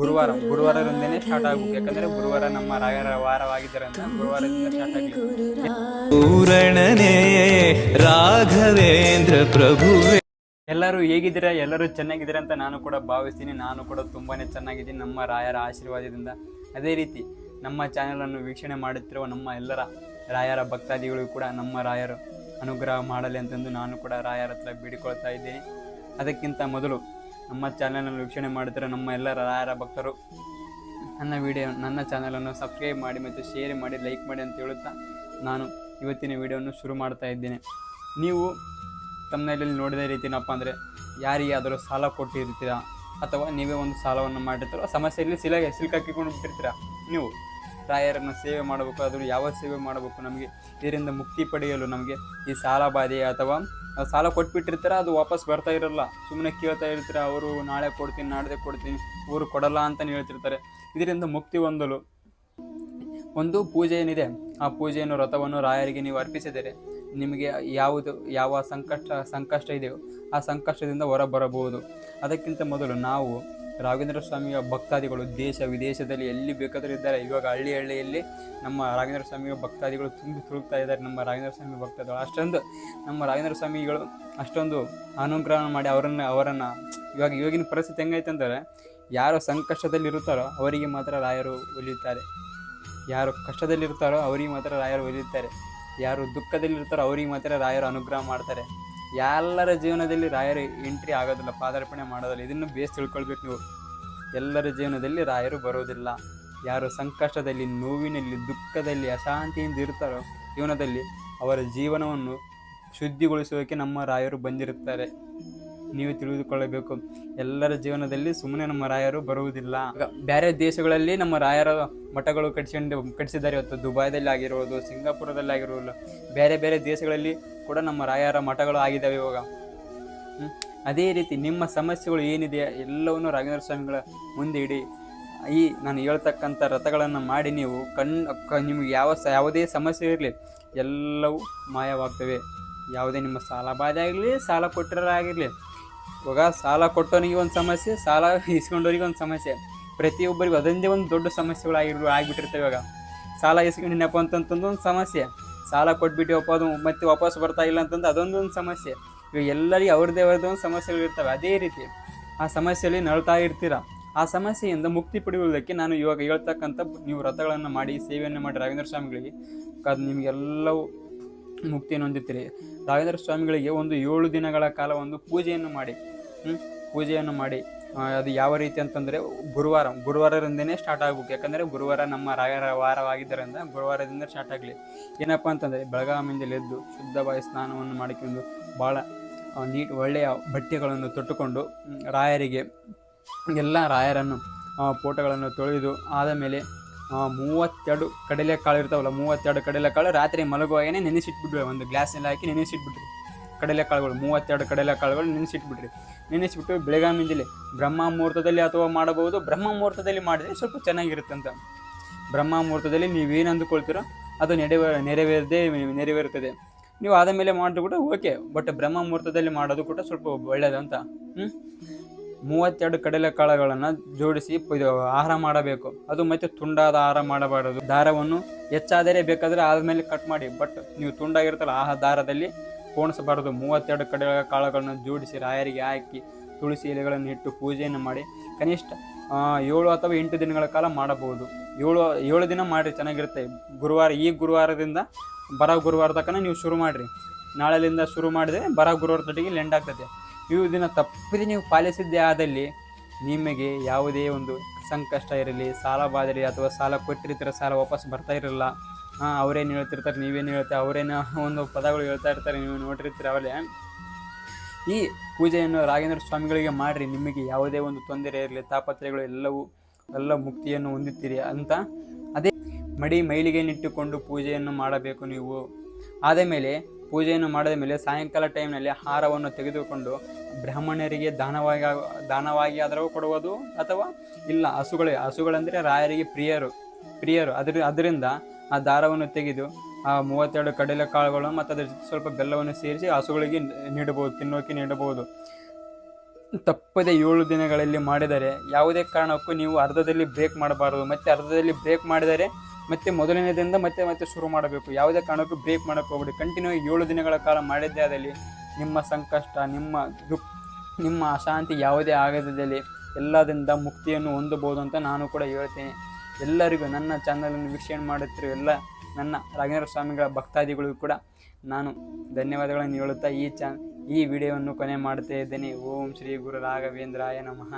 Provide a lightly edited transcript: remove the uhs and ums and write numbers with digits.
ಗುರುವಾರದಿಂದನೇ start ಆಗ್ಬೇಕು. ಯಾಕಂದ್ರೆ ಗುರುವಾರ ನಮ್ಮ ರಾಯರ ವಾರವಾಗಿದ್ದರಿಂದ ಗುರುವಾರದಿಂದ ಸ್ಟಾರ್ಟ್ ಆಗಲಿ. ಪೂರಣನೇ ರಾಘವೇಂದ್ರ ಪ್ರಭುವೇ. ಎಲ್ಲರೂ ಹೇಗಿದ್ದೀರಾ? ಎಲ್ಲರೂ ಚೆನ್ನಾಗಿದ್ದೀರಾ ಅಂತ ನಾನು ಕೂಡ ಭಾವಿಸ್ತೀನಿ. ನಾನು ಕೂಡ ತುಂಬಾನೇ ಚೆನ್ನಾಗಿದ್ದೀನಿ ನಮ್ಮ ರಾಯರ ಆಶೀರ್ವಾದದಿಂದ. ಅದೇ ರೀತಿ ನಮ್ಮ ಚಾನೆಲನ್ನು ವೀಕ್ಷಣೆ ಮಾಡುತ್ತಿರುವ ನಮ್ಮ ಎಲ್ಲರ ರಾಯರ ಭಕ್ತಾದಿಗಳು ಕೂಡ ನಮ್ಮ ರಾಯರು ಅನುಗ್ರಹ ಮಾಡಲಿ ಅಂತಂದು ನಾನು ಕೂಡ ರಾಯರ ಹತ್ರ ಬೇಡಿಕೊಳ್ತಾ ಇದ್ದೀನಿ. ಅದಕ್ಕಿಂತ ಮೊದಲು ನಮ್ಮ ಚಾನಲನ್ನು ವೀಕ್ಷಣೆ ಮಾಡುತ್ತಿರೋ ನಮ್ಮ ಎಲ್ಲರ ರಾಯರ ಭಕ್ತರು ನನ್ನ ಚಾನಲನ್ನು ಸಬ್ಸ್ಕ್ರೈಬ್ ಮಾಡಿ ಮತ್ತು ಶೇರ್ ಮಾಡಿ, ಲೈಕ್ ಮಾಡಿ ಅಂತ ಹೇಳುತ್ತಾ ನಾನು ಇವತ್ತಿನ ವಿಡಿಯೋವನ್ನು ಶುರು ಮಾಡ್ತಾ ಇದ್ದೇನೆ. ನೀವು ತಮ್ಮನೇಲಿ ನೋಡಿದ ರೀತಿನಪ್ಪ ಅಂದರೆ ಯಾರಿಗಾದರೂ ಸಾಲ ಕೊಟ್ಟಿರ್ತೀರಾ ಅಥವಾ ನೀವೇ ಒಂದು ಸಾಲವನ್ನು ಮಾಡಿರ್ತೀರೋ ಸಮಸ್ಯೆಯಲ್ಲಿ ಸಿಲುಕಾಕಿಕೊಂಡು ಬಿಟ್ಟಿರ್ತೀರಾ. ನೀವು ರಾಯರನ್ನು ಸೇವೆ ಮಾಡಬೇಕು, ಅದನ್ನು ಯಾವ ಸೇವೆ ಮಾಡಬೇಕು, ನಮಗೆ ಇದರಿಂದ ಮುಕ್ತಿ ಪಡೆಯಲು ನಮಗೆ ಈ ಸಾಲ ಬಾಧೆ ಅಥವಾ ಸಾಲ ಕೊಟ್ಬಿಟ್ಟಿರ್ತಾರೆ, ಅದು ವಾಪಸ್ ಬರ್ತಾ ಇರಲ್ಲ, ಸುಮ್ಮನೆ ಕೇಳ್ತಾ ಇರ್ತೀರ. ಅವರು ನಾಳೆ ಕೊಡ್ತೀನಿ, ನಾಡ್ದೆ ಕೊಡ್ತೀನಿ, ಊರು ಕೊಡಲ್ಲ ಅಂತಲೇ ಹೇಳ್ತಿರ್ತಾರೆ. ಇದರಿಂದ ಮುಕ್ತಿ ಹೊಂದಲು ಒಂದು ಪೂಜೆ ಏನಿದೆ, ಆ ಪೂಜೆಯನ್ನು ವ್ರತವನ್ನು ರಾಯರಿಗೆ ನೀವು ಅರ್ಪಿಸಿದರೆ ನಿಮಗೆ ಯಾವ ಸಂಕಷ್ಟ ಇದೆಯೋ ಆ ಸಂಕಷ್ಟದಿಂದ ಹೊರಬರಬಹುದು. ಅದಕ್ಕಿಂತ ಮೊದಲು ನಾವು ರಾಘವೇಂದ್ರ ಸ್ವಾಮಿಯ ಭಕ್ತಾದಿಗಳು ದೇಶ ವಿದೇಶದಲ್ಲಿ ಎಲ್ಲಿ ಬೇಕಾದರೂ ಇದ್ದಾರೆ. ಇವಾಗ ಹಳ್ಳಿಯಲ್ಲಿ ನಮ್ಮ ರಾಘವೇಂದ್ರ ಸ್ವಾಮಿಯ ಭಕ್ತಾದಿಗಳು ತುಂಬಿ ತುಳುಕ್ತಾ ಇದ್ದಾರೆ. ನಮ್ಮ ರಾಘವೇಂದ್ರ ಸ್ವಾಮಿ ಭಕ್ತಾದಿಗಳು ನಮ್ಮ ರಾಘವೇಂದ್ರ ಸ್ವಾಮಿಗಳು ಅಷ್ಟೊಂದು ಅನುಗ್ರಹ ಮಾಡಿ ಅವರನ್ನು ಇವಾಗಿನ ಪರಿಸ್ಥಿತಿ ಹೆಂಗೈತೆ ಅಂದರೆ, ಯಾರು ಸಂಕಷ್ಟದಲ್ಲಿರುತ್ತಾರೋ ಅವರಿಗೆ ಮಾತ್ರ ರಾಯರು ಒಲಿಯುತ್ತಾರೆ. ಯಾರು ಕಷ್ಟದಲ್ಲಿರ್ತಾರೋ ಅವರಿಗೆ ಮಾತ್ರ ರಾಯರು ಒಲಿಯುತ್ತಾರೆ. ಯಾರು ದುಃಖದಲ್ಲಿರ್ತಾರೋ ಅವರಿಗೆ ಮಾತ್ರ ರಾಯರು ಅನುಗ್ರಹ ಮಾಡ್ತಾರೆ. ಎಲ್ಲರ ಜೀವನದಲ್ಲಿ ರಾಯರು ಎಂಟ್ರಿ ಆಗೋದಿಲ್ಲ, ಪಾದಾರ್ಪಣೆ ಮಾಡೋದಿಲ್ಲ. ಇದನ್ನು ಬೇಸ್ ತಿಳ್ಕೊಳ್ಬೇಕು ನೀವು. ಎಲ್ಲರ ಜೀವನದಲ್ಲಿ ರಾಯರು ಬರೋದಿಲ್ಲ. ಯಾರು ಸಂಕಷ್ಟದಲ್ಲಿ, ನೋವಿನಲ್ಲಿ, ದುಃಖದಲ್ಲಿ, ಅಶಾಂತಿಯಿಂದ ಇರ್ತಾರೋ ಜೀವನದಲ್ಲಿ ಅವರ ಜೀವನವನ್ನು ಶುದ್ಧಿಗೊಳಿಸೋಕೆ ನಮ್ಮ ರಾಯರು ಬಂದಿರುತ್ತಾರೆ. ನೀವು ತಿಳಿದುಕೊಳ್ಳಬೇಕು. ಎಲ್ಲರ ಜೀವನದಲ್ಲಿ ಸುಮ್ಮನೆ ನಮ್ಮ ರಾಯರು ಬರುವುದಿಲ್ಲ. ಬೇರೆ ದೇಶಗಳಲ್ಲಿ ನಮ್ಮ ರಾಯರ ಮಠಗಳು ಕಟ್ಟಿಸಿದ್ದಾರೆ. ಇವತ್ತು ದುಬೈದಲ್ಲಿ ಆಗಿರ್ಬೋದು, ಸಿಂಗಾಪುರದಲ್ಲಿ ಆಗಿರ್ಬೋದು, ಬೇರೆ ದೇಶಗಳಲ್ಲಿ ಕೂಡ ನಮ್ಮ ರಾಯರ ಮಠಗಳು ಆಗಿದ್ದಾವೆ ಇವಾಗ. ಅದೇ ರೀತಿ ನಿಮ್ಮ ಸಮಸ್ಯೆಗಳು ಏನಿದೆ ಎಲ್ಲವನ್ನು ರಾಘವೇಂದ್ರ ಸ್ವಾಮಿಗಳ ಮುಂದೆ ಇಡಿ. ನಾನು ಹೇಳ್ತಕ್ಕಂಥ ವ್ರತಗಳನ್ನು ಮಾಡಿ ನೀವು ನಿಮಗೆ ಯಾವುದೇ ಸಮಸ್ಯೆ ಇರಲಿ ಎಲ್ಲವೂ ಮಾಯವಾಗ್ತವೆ. ಯಾವುದೇ ನಿಮ್ಮ ಸಾಲ ಬಾಧೆ ಆಗಲಿ, ಸಾಲ ಕೊಟ್ಟಿರೋರಾಗಿರಲಿ. ಇವಾಗ ಸಾಲ ಕೊಟ್ಟವನಿಗೆ ಒಂದು ಸಮಸ್ಯೆ, ಸಾಲ ಇಸ್ಕೊಂಡವರಿಗೆ ಒಂದು ಸಮಸ್ಯೆ, ಪ್ರತಿಯೊಬ್ಬರಿಗೂ ಅದೊಂದೇ ಒಂದು ದೊಡ್ಡ ಸಮಸ್ಯೆಗಳು ಆಗಿಬಿಟ್ಟಿರ್ತವೆ. ಇವಾಗ ಸಾಲ ಇಸ್ಕೊಂಡಿನಪ್ಪ ಅಂತಂತಂದು ಒಂದು ಸಮಸ್ಯೆ, ಸಾಲ ಕೊಟ್ಬಿಟ್ಟಿವಪ್ಪ ಅದು ಮತ್ತೆ ವಾಪಸ್ ಬರ್ತಾ ಇಲ್ಲ ಅಂತಂದು ಅದೊಂದೊಂದು ಸಮಸ್ಯೆ. ಇವಾಗ ಎಲ್ಲರಿಗೂ ಅವ್ರದ್ದೇ ಒಂದು ಸಮಸ್ಯೆಗಳು ಇರ್ತವೆ. ಅದೇ ರೀತಿ ಆ ಸಮಸ್ಯೆಯಲ್ಲಿ ನಳ್ತಾ ಇರ್ತೀರ. ಆ ಸಮಸ್ಯೆಯಿಂದ ಮುಕ್ತಿ ಪಡೆಯುವುದಕ್ಕೆ ನಾನು ಇವಾಗ ಹೇಳ್ತಕ್ಕಂಥ ನೀವು ವ್ರತಗಳನ್ನು ಮಾಡಿ, ಸೇವೆಯನ್ನು ಮಾಡಿ ರಾಘವೇಂದ್ರ ಸ್ವಾಮಿಗಳಿಗೆ ಅದು ನಿಮಗೆಲ್ಲವೂ ಮುಕ್ತಿಯನ್ನು ಹೊಂದುತ್ತೀರಿ. ರಾಘವೇಂದ್ರ ಸ್ವಾಮಿಗಳಿಗೆ ಒಂದು 7 ದಿನಗಳ ಕಾಲ ಒಂದು ಪೂಜೆಯನ್ನು ಮಾಡಿ ಅದು ಯಾವ ರೀತಿ ಅಂತಂದರೆ ಗುರುವಾರದಿಂದನೇ ಸ್ಟಾರ್ಟ್ ಆಗಬೇಕು. ಯಾಕಂದರೆ ಗುರುವಾರ ನಮ್ಮ ರಾಯರ ವಾರವಾಗಿದ್ದರಿಂದ ಗುರುವಾರದಿಂದ ಸ್ಟಾರ್ಟ್ ಆಗಲಿ. ಏನಪ್ಪ ಅಂತಂದರೆ ಬೆಳಗಾವಿಯಿಂದಲೇ ಎದ್ದು ಶುದ್ಧವಾಗಿ ಸ್ನಾನವನ್ನು ಮಾಡಿಕೊಂಡು ಭಾಳ ಒಳ್ಳೆಯ ಬಟ್ಟೆಗಳನ್ನು ತೊಟ್ಟುಕೊಂಡು ರಾಯರಿಗೆ ಎಲ್ಲ ರಾಯರನ್ನು ಫೋಟೋಗಳನ್ನು ತೊಳೆದು ಆದ ಮೇಲೆ 32 ಕಡಲೆಕಾಳು ಇರ್ತಾವಲ್ಲ, 32 ಕಡಲೆಕಾಳು ರಾತ್ರಿ ಮಲಗುವಾಗೇ ನೆನೆಸಿಟ್ಬಿಟ್ರಿ. ಒಂದು ಗ್ಲಾಸ್ನಲ್ಲಿ ಹಾಕಿ ನೆನೆಸಿಟ್ಬಿಟ್ರಿ. ಕಡಲೆಕಾಳುಗಳು 32 ಕಡಲೆಕಾಳುಗಳು ನೆನೆಸಿಬಿಟ್ಟು ಬೆಳಗಾವಿಯಿಂದಲೇ ಬ್ರಹ್ಮ ಮುಹೂರ್ತದಲ್ಲಿ ಅಥವಾ ಮಾಡಬಹುದು. ಬ್ರಹ್ಮ ಮುಹೂರ್ತದಲ್ಲಿ ಮಾಡಿದರೆ ಸ್ವಲ್ಪ ಚೆನ್ನಾಗಿರುತ್ತಂತ. ಬ್ರಹ್ಮ ಮುಹೂರ್ತದಲ್ಲಿ ನೀವೇನು ಅಂದುಕೊಳ್ತೀರೋ ಅದು ನೆರವೇರುತ್ತದೆ. ನೀವು ಆದ ಮೇಲೆ ಮಾಡಿದ್ರು ಕೂಡ ಓಕೆ, ಬಟ್ ಬ್ರಹ್ಮ ಮುಹೂರ್ತದಲ್ಲಿ ಮಾಡೋದು ಕೂಡ ಸ್ವಲ್ಪ ಒಳ್ಳೆಯದಂತ. 32 ಕಡಲೆಕಾಳುಗಳನ್ನು ಜೋಡಿಸಿ ಆಹಾರ ಮಾಡಬೇಕು. ಅದು ಮತ್ತೆ ತುಂಡಾದ ಆಹಾರ ಮಾಡಬಾರದು. ದಾರವನ್ನು ಹೆಚ್ಚಾದರೆ ಬೇಕಾದರೆ ಆದಮೇಲೆ ಕಟ್ ಮಾಡಿ, ಬಟ್ ನೀವು ತುಂಡಾಗಿರುತ್ತಲ್ಲ ಆ ದಾರದಲ್ಲಿ ಪೋಣಿಸಬಾರದು. 32 ಕಡಲೆಕಾಳುಗಳನ್ನು ಜೋಡಿಸಿ ರಾಯರಿಗೆ ಹಾಕಿ ತುಳಸಿ ಎಲೆಗಳನ್ನು ಇಟ್ಟು ಪೂಜೆಯನ್ನು ಮಾಡಿ ಕನಿಷ್ಠ 7 ಅಥವಾ 8 ದಿನಗಳ ಕಾಲ ಮಾಡಬಹುದು. 7 ದಿನ ಮಾಡಿರಿ, ಚೆನ್ನಾಗಿರುತ್ತೆ. ಈ ಗುರುವಾರದಿಂದ ಬರ ಗುರುವಾರ ತನಕ ನೀವು ಶುರು ಮಾಡಿರಿ. ನಾಳೆಯಿಂದ ಶುರು ಮಾಡಿದರೆ ಬರ ಗುರುವಾರ ತಟ್ಟಿಗೆ ಲೆಂಡ್ ಆಗ್ತದೆ. ಇವು ದಿನ ತಪ್ಪದೆ ನೀವು ಪಾಲಿಸಿದ್ದೇ ಆದಲ್ಲಿ ನಿಮಗೆ ಯಾವುದೇ ಒಂದು ಸಂಕಷ್ಟ ಇರಲಿ, ಸಾಲ ಬಾಧೆ ಅಥವಾ ಸಾಲ ಕೊಟ್ಟಿರ್ತೀರ, ಸಾಲ ವಾಪಸ್ ಬರ್ತಾ ಇರಲ್ಲ. ಅವರೇನು ಹೇಳ್ತಿರ್ತಾರೆ, ನೀವೇನು ಹೇಳ್ತಾರೆ, ಅವರೇನು ಒಂದು ಪದಗಳು ಹೇಳ್ತಾ ಇರ್ತಾರೆ, ನೀವು ನೋಡಿರ್ತೀರ. ಅವರೇ ಈ ಪೂಜೆಯನ್ನು ರಾಘವೇಂದ್ರ ಸ್ವಾಮಿಗಳಿಗೆ ಮಾಡಿರಿ. ನಿಮಗೆ ಯಾವುದೇ ಒಂದು ತೊಂದರೆ ಇರಲಿ, ತಾಪತ್ರಯಗಳು ಎಲ್ಲ ಮುಕ್ತಿಯನ್ನು ಹೊಂದುತ್ತೀರಿ ಅಂತ. ಅದೇ ಮೈಲಿಗೆ ನಿಟ್ಟುಕೊಂಡು ಪೂಜೆಯನ್ನು ಮಾಡಬೇಕು ನೀವು. ಆದ ಮೇಲೆ ಪೂಜೆಯನ್ನು ಮಾಡಿದ ಮೇಲೆ ಸಾಯಂಕಾಲ ಟೈಮ್ನಲ್ಲಿ ಆಹಾರವನ್ನು ತೆಗೆದುಕೊಂಡು ಬ್ರಾಹ್ಮಣರಿಗೆ ದಾನವಾಗಿ ಆದರೂ ಕೊಡುವುದು, ಅಥವಾ ಇಲ್ಲ ಹಸುಗಳಂದರೆ ರಾಯರಿಗೆ ಪ್ರಿಯರು ಅದರಿಂದ ಆ ದಾರವನ್ನು ತೆಗೆದು ಆ 32 ಕಡಲೆಕಾಳುಗಳು ಮತ್ತು ಅದರ ಜೊತೆ ಸ್ವಲ್ಪ ಬೆಲ್ಲವನ್ನು ಸೇರಿಸಿ ಹಸುಗಳಿಗೆ ತಿನ್ನೋಕೆ ನೀಡಬಹುದು. ತಪ್ಪದೆ 7 ದಿನಗಳಲ್ಲಿ ಮಾಡಿದರೆ ಯಾವುದೇ ಕಾರಣಕ್ಕೂ ನೀವು ಅರ್ಧದಲ್ಲಿ ಬ್ರೇಕ್ ಮಾಡಬಾರದು. ಮತ್ತು ಅರ್ಧದಲ್ಲಿ ಬ್ರೇಕ್ ಮಾಡಿದರೆ ಮತ್ತೆ ಮೊದಲನೇದಿಂದ ಮತ್ತೆ ಶುರು ಮಾಡಬೇಕು. ಯಾವುದೇ ಕಾರಣಕ್ಕೂ ಬ್ರೇಕ್ ಮಾಡೋಕ್ಕೆ ಹೋಗ್ಬಿಡಿ. ಕಂಟಿನ್ಯೂ 7 ದಿನಗಳ ಕಾಲ ಮಾಡಿದ್ದೇ ಆದಲ್ಲಿ ನಿಮ್ಮ ಸಂಕಷ್ಟ, ನಿಮ್ಮ ಅಶಾಂತಿ ಯಾವುದೇ ಆಗದಲ್ಲಿ ಎಲ್ಲದಿಂದ ಮುಕ್ತಿಯನ್ನು ಹೊಂದಬಹುದು ಅಂತ ನಾನು ಕೂಡ ಹೇಳ್ತೇನೆ. ಎಲ್ಲರಿಗೂ ನನ್ನ ಚಾನಲನ್ನು ವೀಕ್ಷಣೆ ಮಾಡುತ್ತಿರುವ ಎಲ್ಲ ನನ್ನ ರಾಘವೇಂದ್ರ ಸ್ವಾಮಿಗಳ ಭಕ್ತಾದಿಗಳಿಗೂ ಕೂಡ ನಾನು ಧನ್ಯವಾದಗಳನ್ನು ಹೇಳುತ್ತಾ ಈ ವಿಡಿಯೋವನ್ನು ಕೊನೆ ಮಾಡ್ತಾ ಇದ್ದೇನೆ. ಓಂ ಶ್ರೀ ಗುರು ರಾಘವೇಂದ್ರಾಯ ನಮಃ.